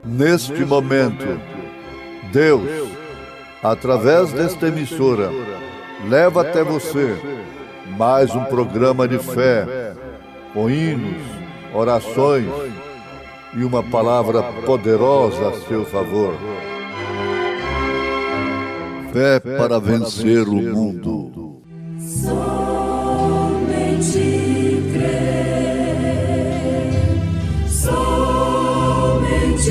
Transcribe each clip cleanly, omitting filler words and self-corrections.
Neste momento, Deus, através desta emissora, leva até você mais um programa de fé, com hinos, orações e uma palavra poderosa a seu favor. Fé para vencer o mundo. Somente crer, somente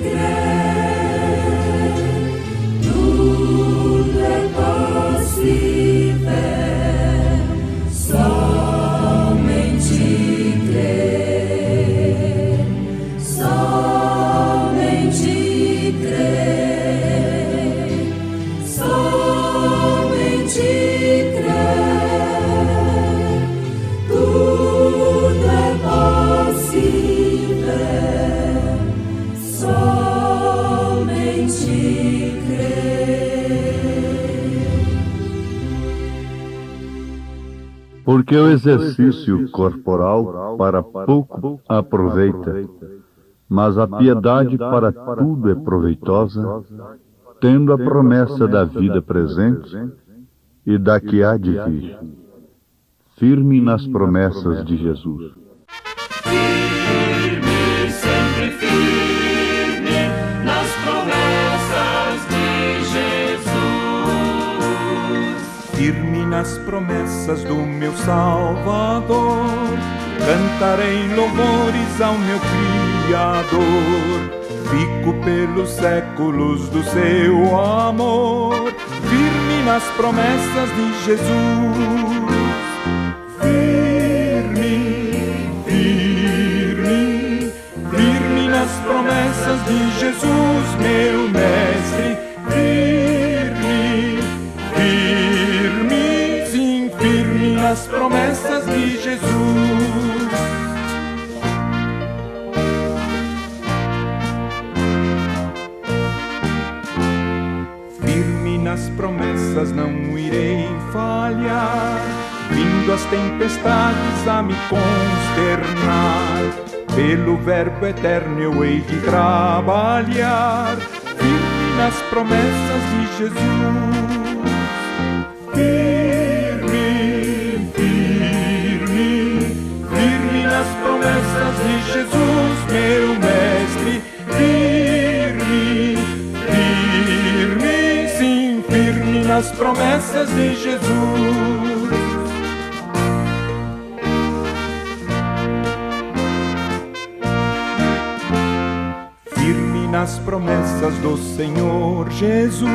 crer, tudo é possível, somente crer, somente crer, somente crer, tudo é possível, somente crer. Porque o exercício corporal para pouco aproveita, mas a piedade para tudo é proveitosa, tendo a promessa da vida presente e da que há de vir. Firme nas promessas de Jesus. Firme, sempre firme nas promessas de Jesus. Firme nas promessas do meu Salvador, cantarei louvores ao meu Criador. Fico pelos séculos do seu amor, firme nas promessas de Jesus. Firme, firme, firme nas promessas de Jesus, meu Mestre. Firme, firme, sim, firme nas promessas de Jesus. Firme nas promessas não irei falhar, vindo as tempestades a me consternar, pelo verbo eterno eu hei de trabalhar, firme nas promessas de Jesus. Firme, firme, firme nas promessas de Jesus, meu Mestre. Firme, firme, sim, firme nas promessas de Jesus. Firme nas promessas do Senhor Jesus,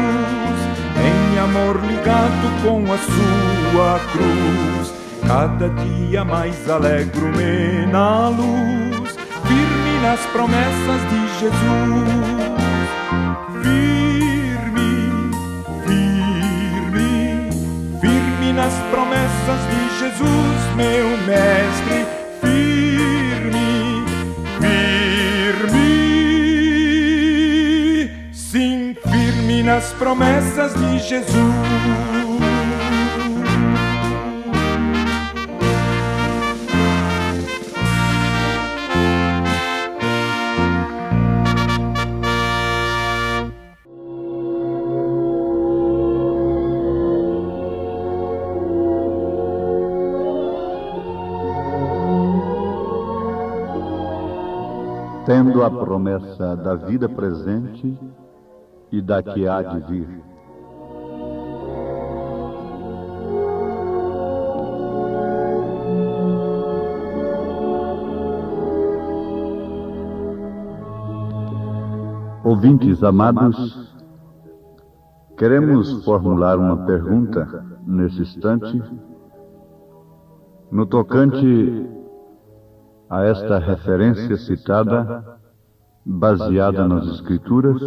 em amor ligado com a sua cruz, cada dia mais alegro-me na luz, firme nas promessas de Jesus. Firme, firme, firme nas promessas de Jesus, meu Mestre. Firme, firme, sim, firme nas promessas de Jesus. Tendo a promessa da vida presente e da que há de vir. Ouvintes amados, queremos formular uma pergunta nesse instante, no tocante a esta referência citada, baseada nas Escrituras,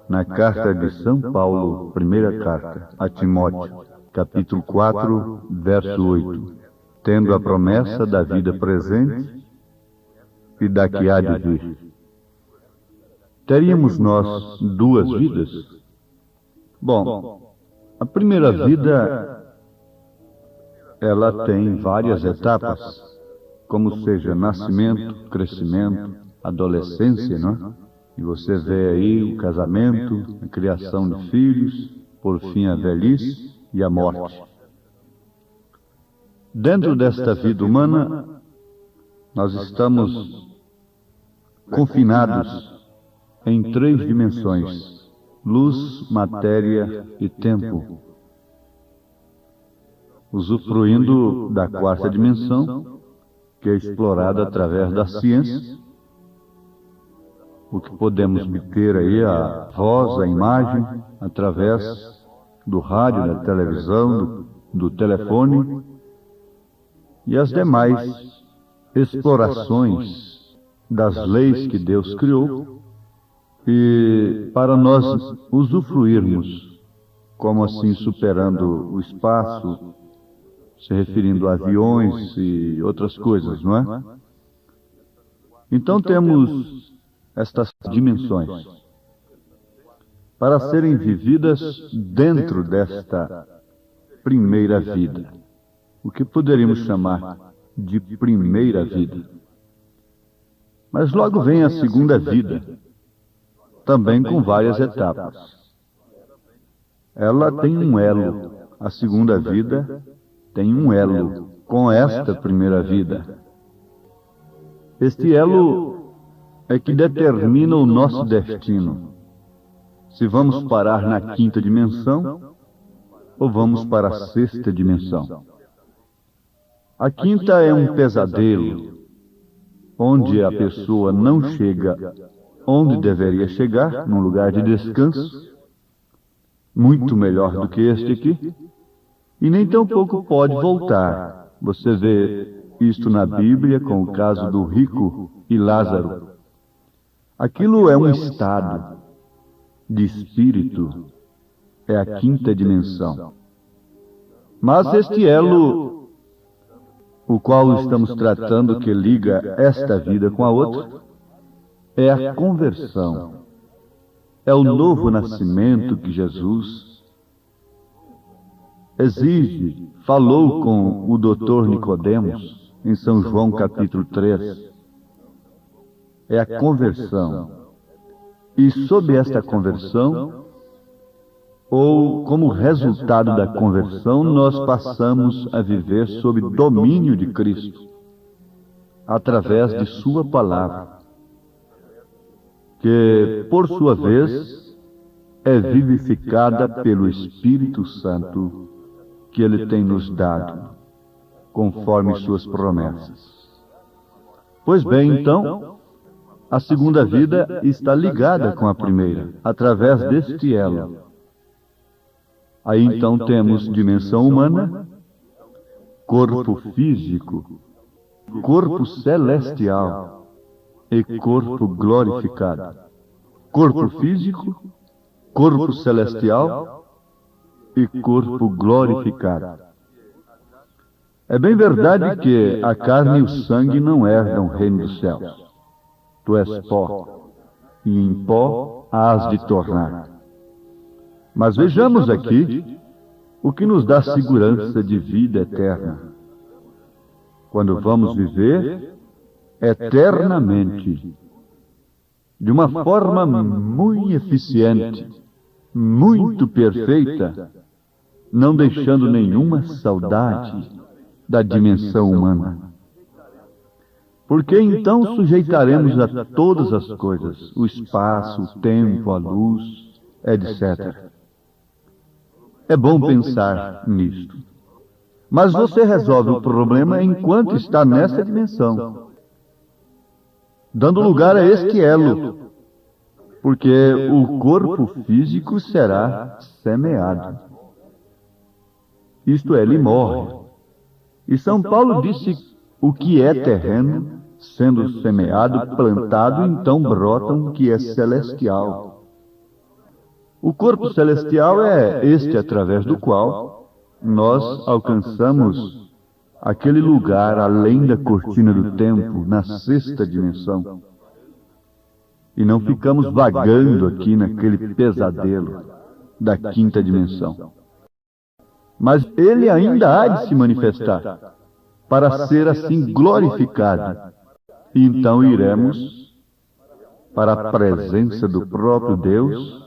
na carta de São Paulo, primeira carta a Timóteo, capítulo 4, verso 8, tendo a promessa da vida presente e da que há de vir. Teríamos nós duas vidas? Bom, a primeira vida, ela tem várias etapas, como seja nascimento, crescimento, adolescência, não é? E você vê aí o casamento, a criação de filhos, por fim a velhice e a morte. Dentro desta vida humana, nós estamos confinados em três dimensões: luz, matéria e tempo. Usufruindo da quarta dimensão, que é explorada através da ciência, o que podemos obter aí, a voz, a imagem, através do rádio, da televisão, do telefone, e as demais explorações das leis que Deus criou, e para nós usufruirmos, como assim superando o espaço, se referindo a aviões e outras coisas, não é? Então temos estas dimensões para serem vividas dentro desta primeira vida, o que poderíamos chamar de primeira vida. Mas logo vem a segunda vida, também com várias etapas. Ela tem um elo, a segunda vida tem um elo com esta primeira vida. Este elo é que determina o nosso destino. Se vamos parar na quinta dimensão ou vamos para a sexta dimensão. A quinta é um pesadelo, onde a pessoa não chega onde deveria chegar, num lugar de descanso, muito melhor do que este aqui, e nem tampouco pode voltar. Você vê isto na Bíblia com o caso do rico e Lázaro. Aquilo é um estado de espírito, é a quinta dimensão. Mas este elo, o qual estamos tratando, que liga esta vida com a outra, é a conversão. É o novo nascimento que Jesus exige, falou com o doutor Nicodemos, em São João capítulo 3. É a conversão. E sob esta conversão, ou como resultado da conversão, nós passamos a viver sob domínio de Cristo, através de sua palavra, que, por sua vez, é vivificada pelo Espírito Santo que Ele tem nos dado, conforme suas promessas. Pois bem, então, a segunda vida está ligada com a primeira, através deste elo. Aí então temos dimensão humana, corpo físico, corpo celestial e corpo glorificado. Corpo físico, corpo celestial e corpo glorificado. É bem verdade que a carne e o sangue não herdam o reino dos céus. Tu és pó, e em pó hás de tornar. Mas vejamos aqui o que nos dá segurança de vida eterna. Quando vamos viver eternamente, de uma forma muito eficiente, muito perfeita, não deixando nenhuma saudade da dimensão humana. Porque então sujeitaremos a todas as coisas, o espaço, o tempo, a luz, etc. É bom pensar nisto. Mas você resolve o problema enquanto está nessa dimensão, dando lugar a este elo, porque o corpo físico será semeado. Isto é, ele morre. E São Paulo disse: o que é terreno, sendo semeado, plantado, então brota o que é celestial. O corpo celestial é este através do qual nós alcançamos aquele lugar além da cortina do tempo, na sexta dimensão. E não ficamos vagando aqui naquele pesadelo da quinta dimensão. Mas ele ainda há de se manifestar, para ser assim glorificado. E então iremos para a presença do próprio Deus,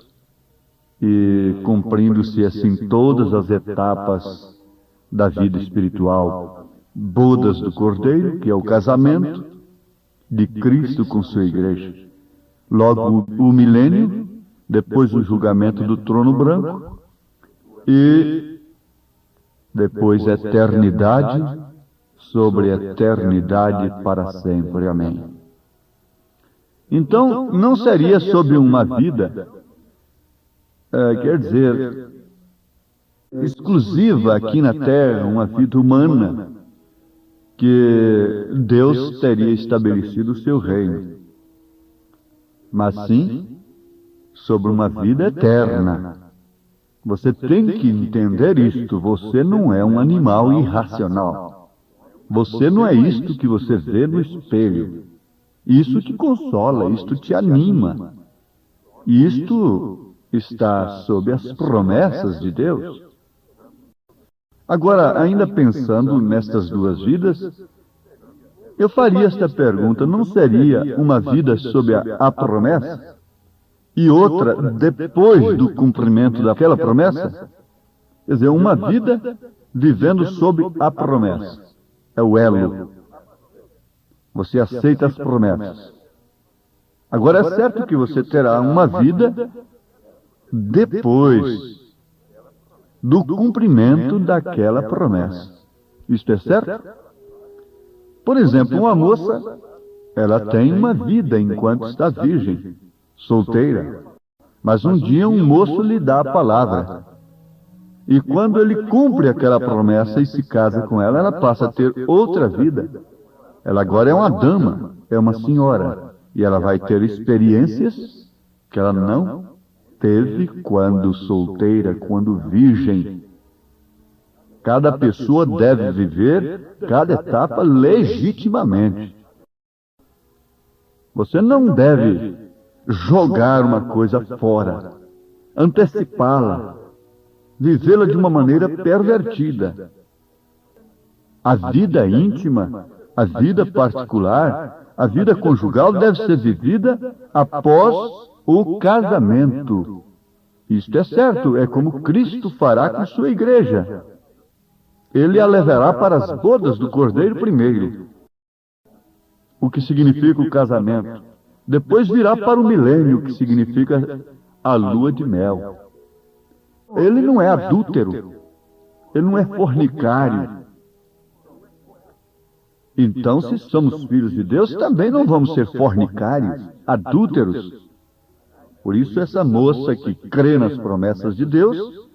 e cumprindo-se assim todas as etapas da vida espiritual, bodas do Cordeiro, que é o casamento de Cristo com sua igreja. Logo o milênio, depois o julgamento do trono branco, e depois a eternidade sobre a eternidade para sempre. Amém. Então, não seria sobre uma vida, quer dizer, exclusiva aqui na Terra, uma vida humana, que Deus teria estabelecido o seu reino, mas sim sobre uma vida eterna. Você tem que entender isto. Você não é um animal irracional. Você não é isto que você vê no espelho. Isso te consola, isto te anima. Isto está sob as promessas de Deus. Agora, ainda pensando nestas duas vidas, eu faria esta pergunta: não seria uma vida sob a promessa e outra depois do cumprimento daquela promessa? Quer dizer, uma vida vivendo sob a promessa. É o elo. Você aceita as promessas. Agora, é certo que você terá uma vida depois do cumprimento daquela promessa. Isto é certo? Por exemplo, uma moça, ela tem uma vida enquanto está virgem, solteira. Mas um dia um moço lhe dá a palavra. E quando ele cumpre aquela promessa e se casa com ela, ela passa a ter outra vida. Ela agora é uma dama, é uma senhora. E ela vai ter experiências que ela não teve quando solteira, quando virgem. Cada pessoa deve viver cada etapa legitimamente. Você não deve jogar uma coisa fora, antecipá-la, vivê-la de uma maneira pervertida. A vida íntima, a vida particular, a vida conjugal deve ser vivida após o casamento. Isto é certo, é como Cristo fará com sua igreja. Ele a levará para as bodas do Cordeiro primeiro, o que significa o casamento. Depois virá para o milênio, que significa a lua de mel. Ele não é adúltero, ele não é fornicário. Então, se somos filhos de Deus, também não vamos ser fornicários, adúlteros. Por isso, essa moça que crê nas promessas de Deus,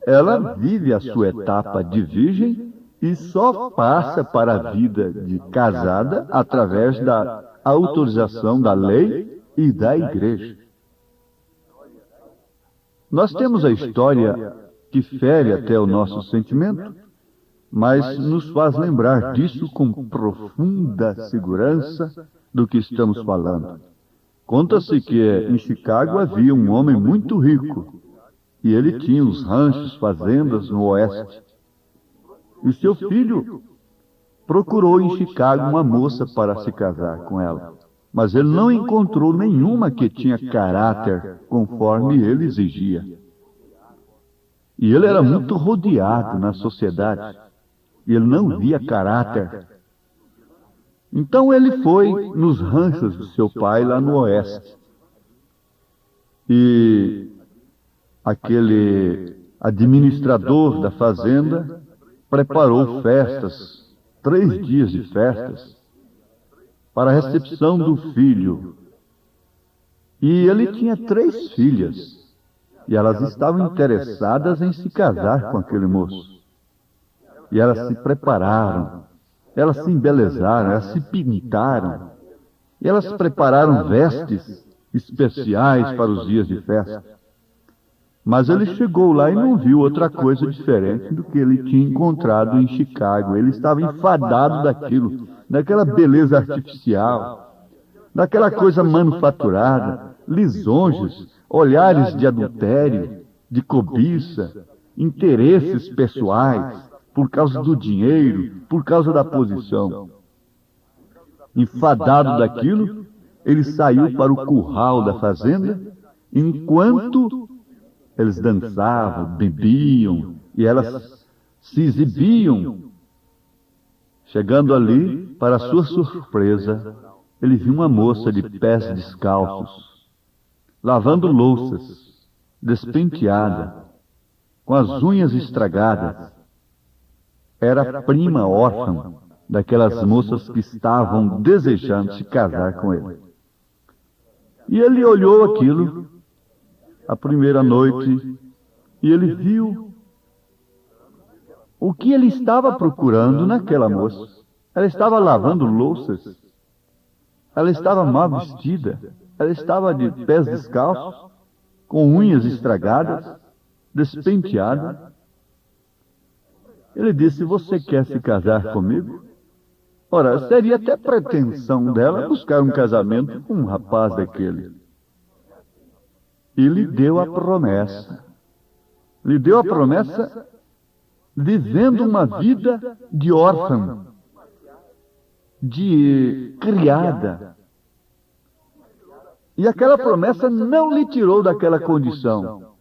ela vive a sua etapa de virgem e só passa para a vida de casada através da autorização da lei e da igreja. Nós temos a história que fere até o nosso sentimento, mas nos faz lembrar disso com profunda segurança do que estamos falando. Conta-se que em Chicago havia um homem muito rico, e ele tinha os ranchos, fazendas no oeste. E seu filho procurou em Chicago uma moça para se casar com ela, mas ele não encontrou nenhuma que tinha caráter conforme ele exigia. E ele era muito rodeado na sociedade, e ele não via caráter. Então ele foi nos ranchos do seu pai lá no oeste. E aquele administrador da fazenda preparou festas, 3 dias de festas, para a recepção do filho. E ele tinha 3 filhas, e elas estavam interessadas em se casar com aquele moço. E elas se prepararam, elas se embelezaram, elas se pintaram, e elas prepararam vestes especiais para os dias de festa. Mas ele chegou lá e não viu outra coisa diferente do que ele tinha encontrado em Chicago. Ele estava enfadado daquilo, daquela beleza artificial, daquela coisa manufaturada, lisonjas, olhares de adultério, de cobiça, interesses pessoais, por causa do dinheiro, por causa da posição. Enfadado daquilo, ele saiu para o curral da fazenda, enquanto eles dançavam, bebiam e elas se exibiam. Chegando ali, para sua surpresa, ele viu uma moça de pés descalços, lavando louças, despenteada, com as unhas estragadas. Era a prima órfã daquelas moças que estavam desejando se casar com ele. E ele olhou aquilo a primeira noite e ele viu o que ele estava procurando naquela moça. Ela estava lavando louças, ela estava mal vestida, ela estava de pés descalços, com unhas estragadas, despenteada. Ele disse: você quer se casar comigo? Ora, seria até pretensão dela buscar um casamento com um rapaz daquele. E lhe deu a promessa. Lhe deu a promessa vivendo uma vida de órfã, de criada. E aquela promessa não lhe tirou daquela condição.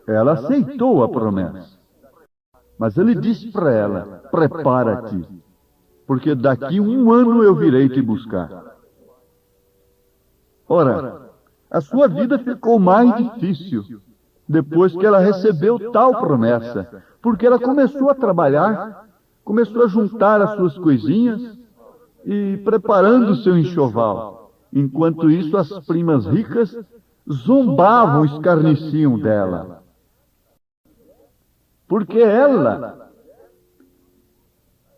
Ela aceitou a promessa. Mas ele disse para ela: prepara-te, porque daqui 1 ano eu virei te buscar. Ora, a sua vida ficou mais difícil depois que ela recebeu tal promessa, porque ela começou a trabalhar, começou a juntar as suas coisinhas e preparando o seu enxoval. Enquanto isso, as primas ricas zombavam, escarneciam dela. Porque ela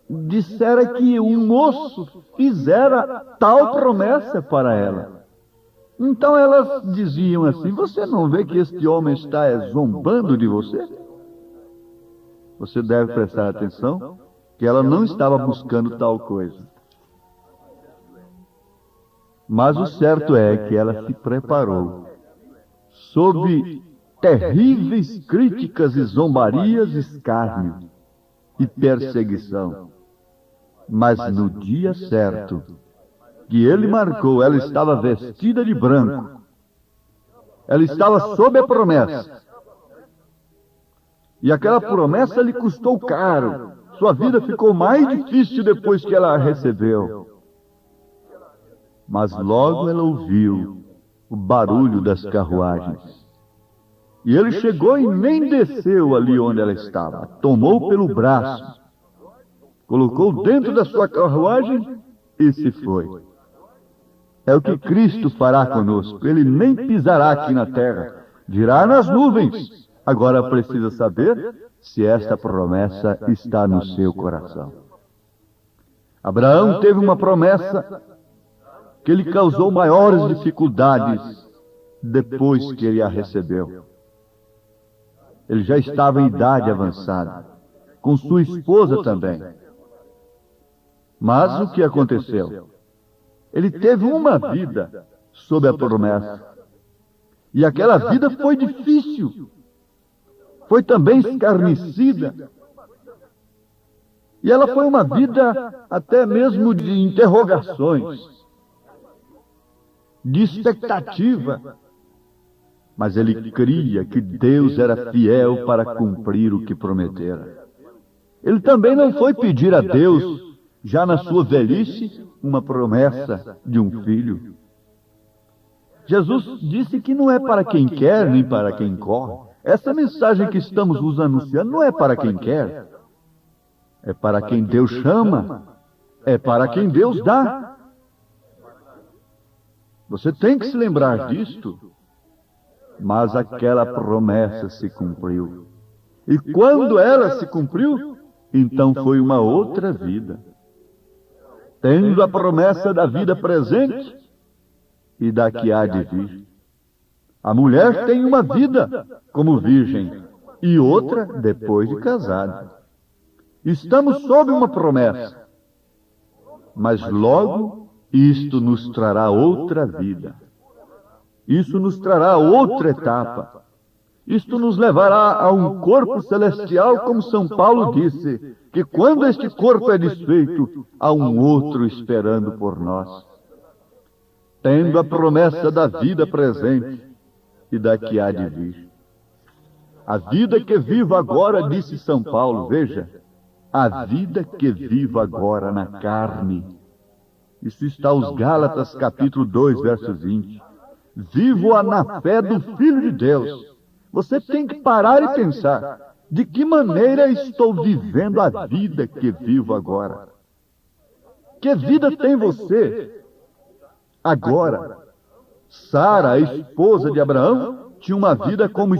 dissera que um moço fizera tal promessa para ela. Então elas diziam assim: você não vê que este homem está zombando de você? Você deve prestar atenção que ela não estava buscando tal coisa. Mas o certo é que ela se preparou sob terríveis críticas e zombarias, escárnio e perseguição. Mas no dia certo que ele marcou, ela estava vestida de branco. Ela estava sob a promessa. E aquela promessa lhe custou caro. Sua vida ficou mais difícil depois que ela a recebeu. Mas logo ela ouviu o barulho das carruagens. E ele chegou e nem desceu ali onde ela estava. Tomou pelo braço, colocou dentro da sua carruagem e se foi. É o que Cristo fará conosco. Ele nem pisará aqui na terra, virá nas nuvens. Agora precisa saber se esta promessa está no seu coração. Abraão teve uma promessa que lhe causou maiores dificuldades depois que ele a recebeu. Ele já estava em idade avançada, com sua esposa também. Mas o que aconteceu? Ele teve uma vida sob a promessa. E aquela vida foi difícil. Foi também escarnecida. E ela foi uma vida até mesmo de interrogações, de expectativa. Mas ele cria que Deus era fiel para cumprir o que prometera. Ele também não foi pedir a Deus, já na sua velhice, uma promessa de um filho. Jesus disse que não é para quem quer, nem para quem corre. Essa mensagem que estamos vos anunciando não é para quem quer. É para quem Deus chama. É para quem Deus dá. Você tem que se lembrar disto. Mas aquela promessa se cumpriu. E quando ela se cumpriu, então foi uma outra vida. Tendo a promessa da vida presente e da que há de vir. A mulher tem uma vida como virgem e outra depois de casada. Estamos sob uma promessa, mas logo isto nos trará outra vida. Isso nos trará outra etapa. Isto nos levará a um corpo celestial, como São Paulo disse, que quando este corpo é desfeito, há um outro esperando por nós. Tendo a promessa da vida presente e da que há de vir. A vida que vivo agora, disse São Paulo, veja, a vida que vivo agora na carne. Isso está aos Gálatas, capítulo 2, versos 20. Vivo-a na fé do Filho de Deus. Você tem que parar e pensar, de que maneira estou vivendo a vida que vivo agora? Que vida tem você agora? Sara, a esposa de Abraão, tinha uma vida como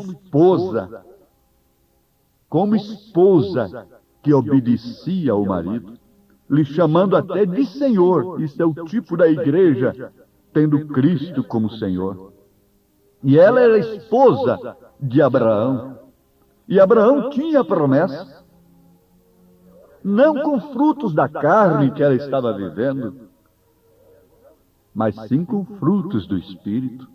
esposa que obedecia ao marido, lhe chamando até de Senhor. Isso é o tipo da igreja, tendo Cristo como Senhor. E ela era esposa de Abraão. E Abraão tinha a promessa, não com frutos da carne que ela estava vivendo, mas sim com frutos do Espírito.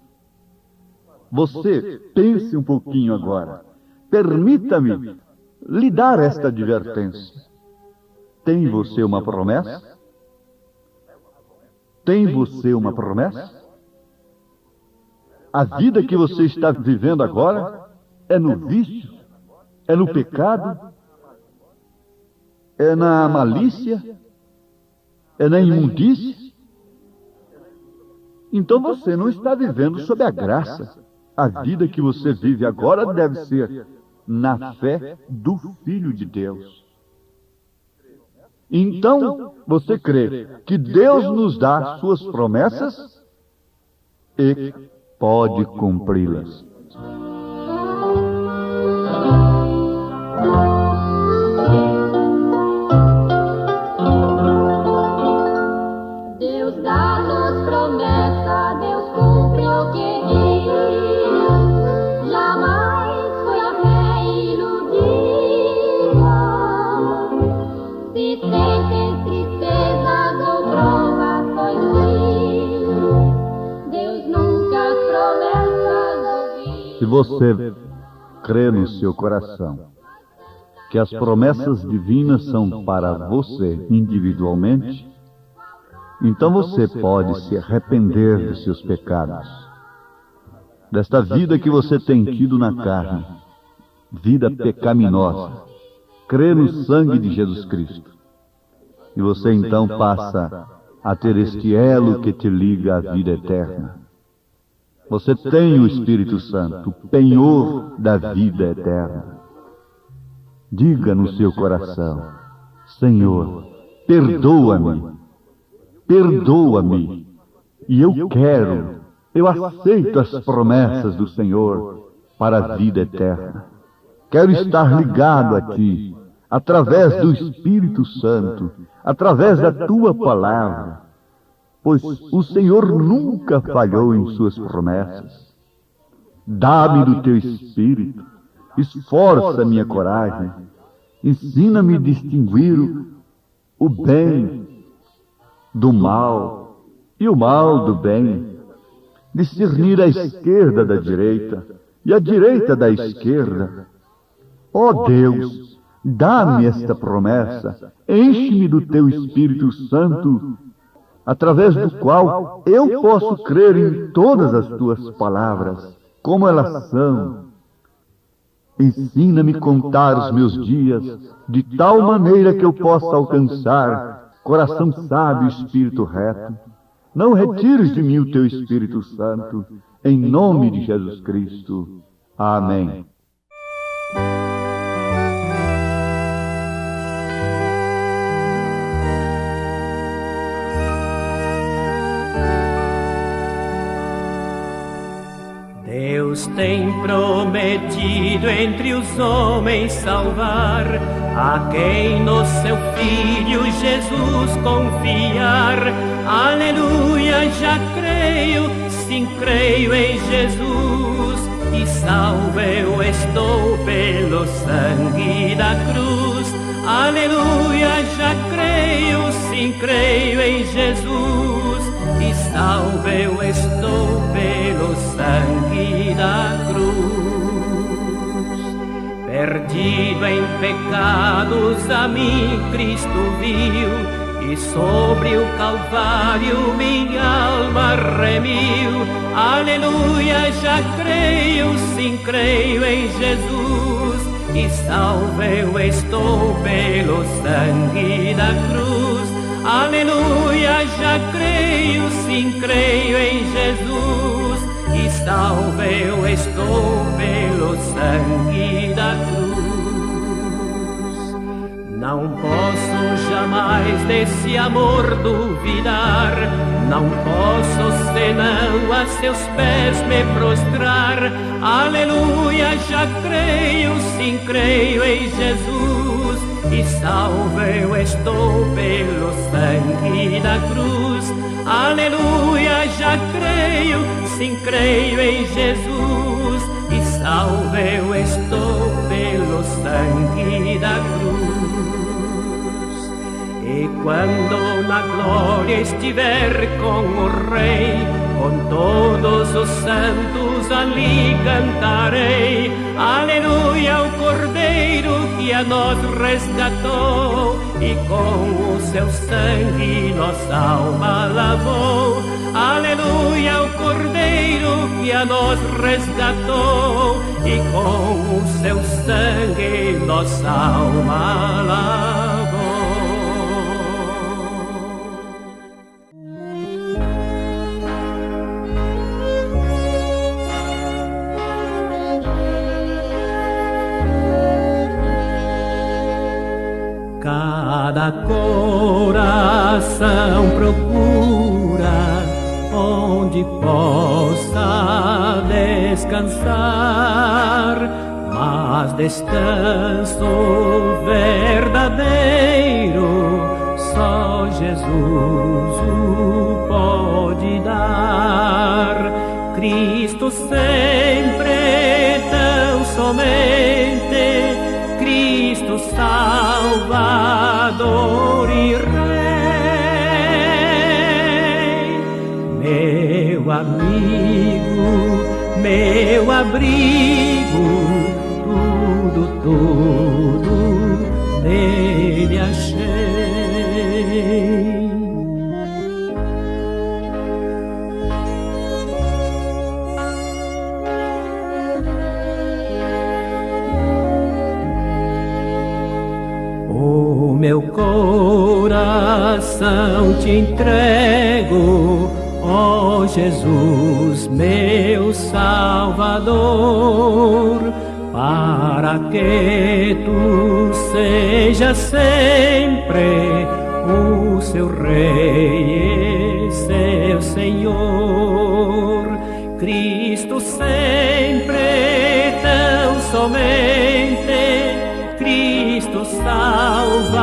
Você pense um pouquinho agora. Permita-me lhe dar esta advertência. Tem você uma promessa? Tem você uma promessa? A vida que você está vivendo agora é no vício? É no pecado? É na malícia? É na imundície? Então você não está vivendo sob a graça. A vida que você vive agora deve ser na fé do Filho de Deus. Então, você crê que Deus nos dá suas promessas e pode cumpri-las. Deus dá-nos promessa, Deus cumpre o que diz. Jamais foi a fé iludida. Se sentem tristezas ou provações, Deus nunca as promessas ouviu. Se você crê no seu coração que as promessas divinas são para você individualmente, então você pode se arrepender de seus pecados, desta vida que você tem tido na carne, vida pecaminosa. Crê no sangue de Jesus Cristo. E você então passa a ter este elo que te liga à vida eterna. Você tem o Espírito Santo, o penhor da vida eterna. Diga no seu coração: Senhor, perdoa-me. Perdoa-me, e eu aceito as promessas do Senhor para a vida eterna. Quero estar ligado a Ti, através do Espírito Santo, através da Tua palavra, pois o Senhor nunca falhou em suas promessas. Dá-me do Teu Espírito, esforça minha coragem, ensina-me a distinguir o bem do mal e o mal do bem, discernir a esquerda da direita e a direita da esquerda. Ó Deus, dá-me esta promessa, enche-me do Teu Espírito Santo, através do qual eu posso crer em todas as Tuas palavras, como elas são. Ensina-me a contar os meus dias, de tal maneira que eu possa alcançar coração sábio e espírito reto. Não retires de mim o Teu Espírito Santo, em nome de Jesus Cristo. Amém. Deus tem prometido entre os homens salvar a quem no seu Filho Jesus confiar. Aleluia, já creio, sim, creio em Jesus. salvo eu estou pelo sangue da cruz. Aleluia, já creio, sim, creio em Jesus. E salvo eu estou pelo sangue da cruz. Perdido em pecados a mim Cristo viu, e sobre o Calvário minha alma remiu. Aleluia, já creio, sim, creio em Jesus. E salvo eu estou pelo sangue da cruz. Aleluia, já creio, sim, creio em Jesus. E salvo eu estou pelo sangue da cruz. Não posso jamais desse amor duvidar, não posso senão a seus pés me prostrar. Aleluia, já creio, sim, creio em Jesus. E salvo eu estou pelo sangue da cruz. Aleluia, já creio, sim, creio em Jesus. E salvo eu estou pelo sangue da cruz. E quando na glória estiver com o Rei, com todos os santos ali cantarei. Aleluia, o Cordeiro que a nós resgatou, e com o seu sangue nossa alma lavou. Aleluia, o Cordeiro que a nós resgatou, e com o seu sangue nossa alma lavou. Cada coração procura onde possa descansar, mas descanso verdadeiro só Jesus o pode dar. Cristo sempre, tão somente, Cristo Salvador e Rei, meu amigo, meu abrigo, tudo nele achei. O meu coração te entrego, ó Jesus, meu Salvador, para que tu sejas sempre o seu Rei e seu Senhor. Cristo sempre, tão somente, Cristo Salvador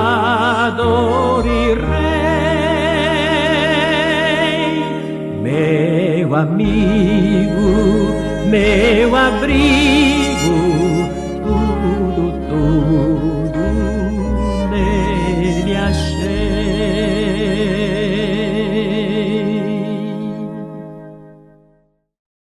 e Rei, meu amigo, meu abrigo,